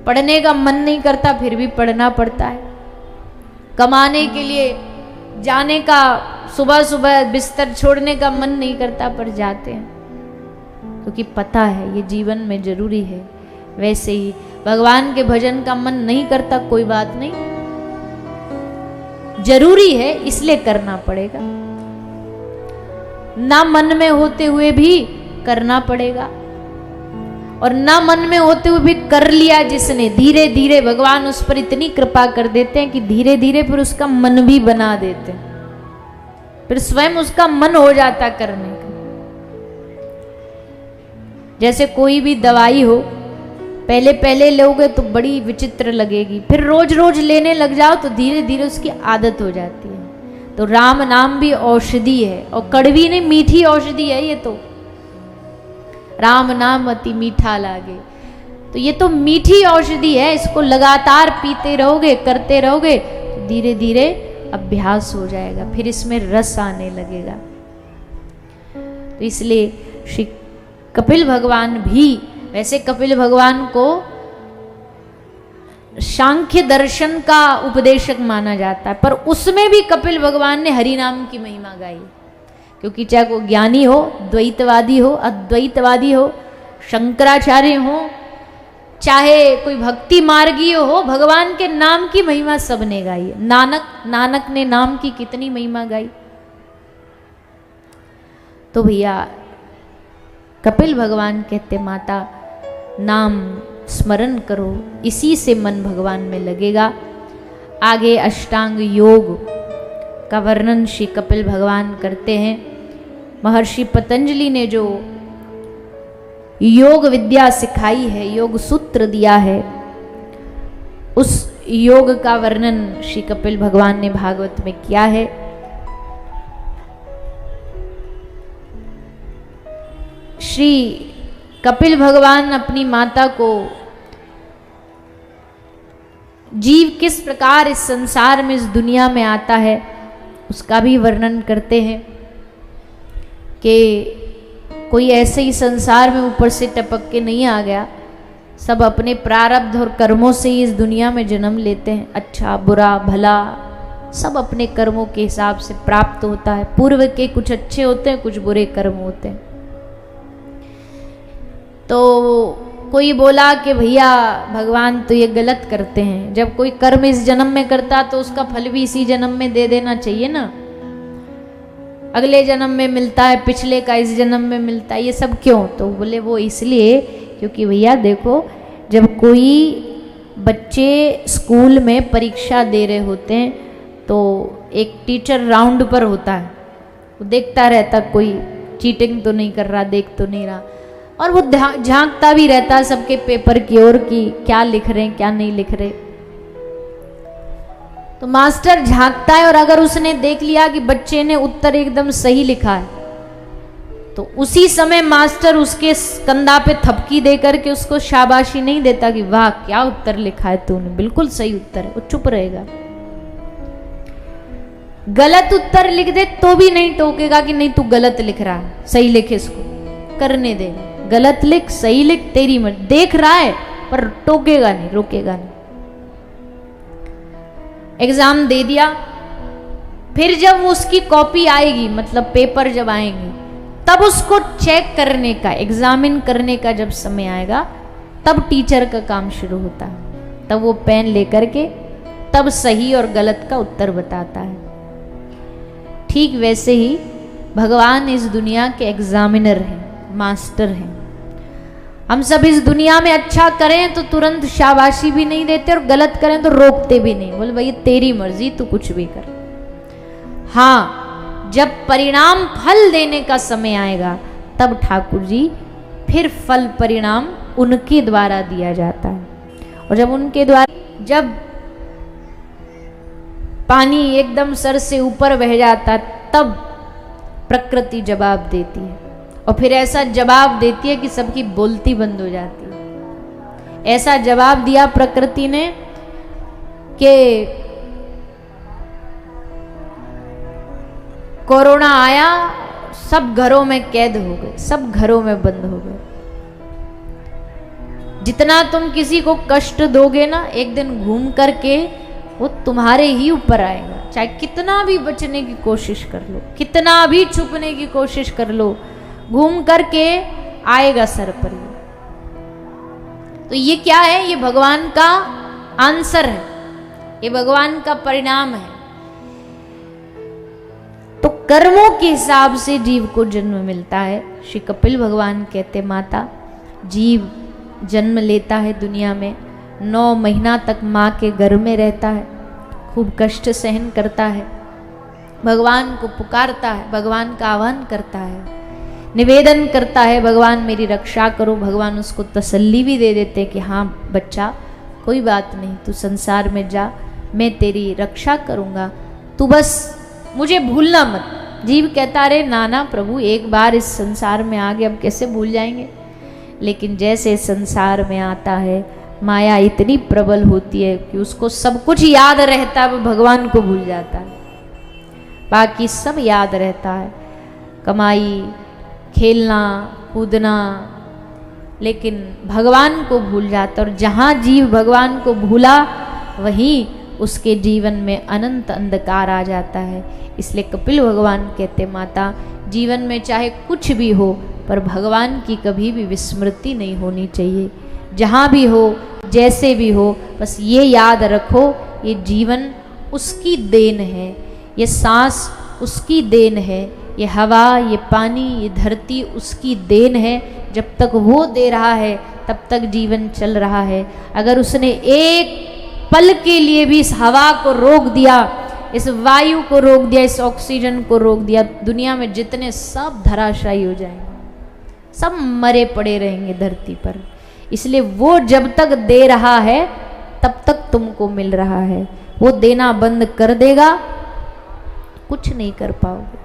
पढ़ने का मन नहीं करता फिर भी पढ़ना पड़ता है, कमाने के लिए जाने का सुबह सुबह बिस्तर छोड़ने का मन नहीं करता पर जाते हैं, क्योंकि पता है ये जीवन में जरूरी है। वैसे ही भगवान के भजन का मन नहीं करता, कोई बात नहीं, जरूरी है इसलिए करना पड़ेगा, ना मन में होते हुए भी करना पड़ेगा, और ना मन में होते हुए भी कर लिया जिसने, धीरे धीरे भगवान उस पर इतनी कृपा कर देते हैं कि धीरे धीरे फिर उसका मन भी बना देते हैं, फिर स्वयं उसका मन हो जाता करने का। जैसे कोई भी दवाई हो, पहले पहले लोगे तो बड़ी विचित्र लगेगी, फिर रोज रोज लेने लग जाओ तो धीरे धीरे उसकी आदत हो जाती है। तो राम नाम भी औषधि है, और कड़वी नहीं मीठी औषधि है ये तो, राम नाम अति मीठा लागे, तो ये तो मीठी औषधि है, इसको लगातार पीते रहोगे करते रहोगे तो धीरे धीरे अभ्यास हो जाएगा, फिर इसमें रस आने लगेगा। तो इसलिए श्री कपिल भगवान भी, वैसे कपिल भगवान को सांख्य दर्शन का उपदेशक माना जाता है, पर उसमें भी कपिल भगवान ने हरि नाम की महिमा गाई, क्योंकि चाहे वो ज्ञानी हो, द्वैतवादी हो, अद्वैतवादी हो, शंकराचार्य हो, चाहे कोई भक्ति मार्गीय हो, भगवान के नाम की महिमा सबने गाई। नानक ने नाम की कितनी महिमा गाई। तो भैया कपिल भगवान कहते माता नाम स्मरण करो, इसी से मन भगवान में लगेगा। आगे अष्टांग योग का वर्णन श्री कपिल भगवान करते हैं। महर्षि पतंजलि ने जो योग विद्या सिखाई है, योग सूत्र दिया है, उस योग का वर्णन श्री कपिल भगवान ने भागवत में किया है। श्री कपिल भगवान अपनी माता को जीव किस प्रकार इस संसार में, इस दुनिया में आता है, उसका भी वर्णन करते हैं कि कोई ऐसे ही संसार में ऊपर से टपक के नहीं आ गया, सब अपने प्रारब्ध और कर्मों से ही इस दुनिया में जन्म लेते हैं। अच्छा बुरा भला सब अपने कर्मों के हिसाब से प्राप्त होता है। पूर्व के कुछ अच्छे होते हैं, कुछ बुरे कर्म होते हैं। तो कोई बोला कि भैया भगवान तो ये गलत करते हैं, जब कोई कर्म इस जन्म में करता तो उसका फल भी इसी जन्म में दे देना चाहिए ना, अगले जन्म में मिलता है, पिछले का इस जन्म में मिलता है, ये सब क्यों? तो बोले वो इसलिए क्योंकि भैया देखो, जब कोई बच्चे स्कूल में परीक्षा दे रहे होते हैं तो एक टीचर राउंड पर होता है, वो देखता रहता कोई चीटिंग तो नहीं कर रहा, देख तो नहीं रहा, और वो झांकता भी रहता है सबके पेपर की ओर कि क्या लिख रहे हैं क्या नहीं लिख रहे। तो मास्टर झांकता है, और अगर उसने देख लिया कि बच्चे ने उत्तर एकदम सही लिखा है तो उसी समय मास्टर उसके कंधा पे थपकी दे करके उसको शाबाशी नहीं देता कि वाह क्या उत्तर लिखा है तूने, बिल्कुल सही उत्तर है, वो चुप रहेगा। गलत उत्तर लिख दे तो भी नहीं टोकेगा कि नहीं तू गलत लिख रहा है, सही लिख, इसको करने दे, गलत लिख सही लिख तेरी मर्जी, देख रहा है पर टोकेगा नहीं, रोकेगा नहीं। एग्जाम दे दिया, फिर जब उसकी कॉपी आएगी, मतलब पेपर जब आएंगे, तब उसको चेक करने का, एग्जामिन करने का जब समय आएगा, तब टीचर का काम शुरू होता है। तब वो पेन लेकर के तब सही और गलत का उत्तर बताता है। ठीक वैसे ही भगवान इस दुनिया के एग्जामिनर हैं, मास्टर हैं। हम सब इस दुनिया में अच्छा करें तो तुरंत शाबाशी भी नहीं देते, और गलत करें तो रोकते भी नहीं, बोले भाई तेरी मर्जी, तू कुछ भी कर। हाँ, जब परिणाम फल देने का समय आएगा तब ठाकुर जी फिर फल परिणाम उनके द्वारा दिया जाता है। और जब उनके द्वारा, जब पानी एकदम सर से ऊपर बह जाता तब प्रकृति जवाब देती है, और फिर ऐसा जवाब देती है कि सबकी बोलती बंद हो जाती है। ऐसा जवाब दिया प्रकृति ने कि कोरोना आया, सब घरों में कैद हो गए, सब घरों में बंद हो गए। जितना तुम किसी को कष्ट दोगे ना, एक दिन घूम करके वो तुम्हारे ही ऊपर आएगा। चाहे कितना भी बचने की कोशिश कर लो, कितना भी छुपने की कोशिश कर लो, घूम करके आएगा सर पर ही। तो ये क्या है? ये भगवान का आंसर है, ये भगवान का परिणाम है। तो कर्मों के हिसाब से जीव को जन्म मिलता है। श्री कपिल भगवान कहते, माता जीव जन्म लेता है दुनिया में, 9 महीना तक माँ के गर्भ में रहता है, खूब कष्ट सहन करता है, भगवान को पुकारता है, भगवान का आह्वान करता है, निवेदन करता है, भगवान मेरी रक्षा करो। भगवान उसको तसल्ली भी दे देते कि हाँ बच्चा, कोई बात नहीं, तू संसार में जा, मैं तेरी रक्षा करूँगा, तू बस मुझे भूलना मत। जीव कहता रे नाना प्रभु, एक बार इस संसार में आ गए, अब कैसे भूल जाएंगे। लेकिन जैसे संसार में आता है, माया इतनी प्रबल होती है कि उसको सब कुछ याद रहता है, वो भगवान को भूल जाता है। बाकी सब याद रहता है, कमाई, खेलना कूदना, लेकिन भगवान को भूल जाता है। और जहाँ जीव भगवान को भूला, वहीं उसके जीवन में अनंत अंधकार आ जाता है। इसलिए कपिल भगवान कहते, माता जीवन में चाहे कुछ भी हो, पर भगवान की कभी भी विस्मृति नहीं होनी चाहिए। जहाँ भी हो, जैसे भी हो, बस ये याद रखो, ये जीवन उसकी देन है, ये सांस उसकी देन है, ये हवा, ये पानी, ये धरती उसकी देन है। जब तक वो दे रहा है, तब तक जीवन चल रहा है। अगर उसने एक पल के लिए भी इस हवा को रोक दिया, इस वायु को रोक दिया, इस ऑक्सीजन को रोक दिया, दुनिया में जितने सब धराशायी हो जाएंगे, सब मरे पड़े रहेंगे धरती पर। इसलिए वो जब तक दे रहा है, तब तक तुमको मिल रहा है। वो देना बंद कर देगा, कुछ नहीं कर पाओगे।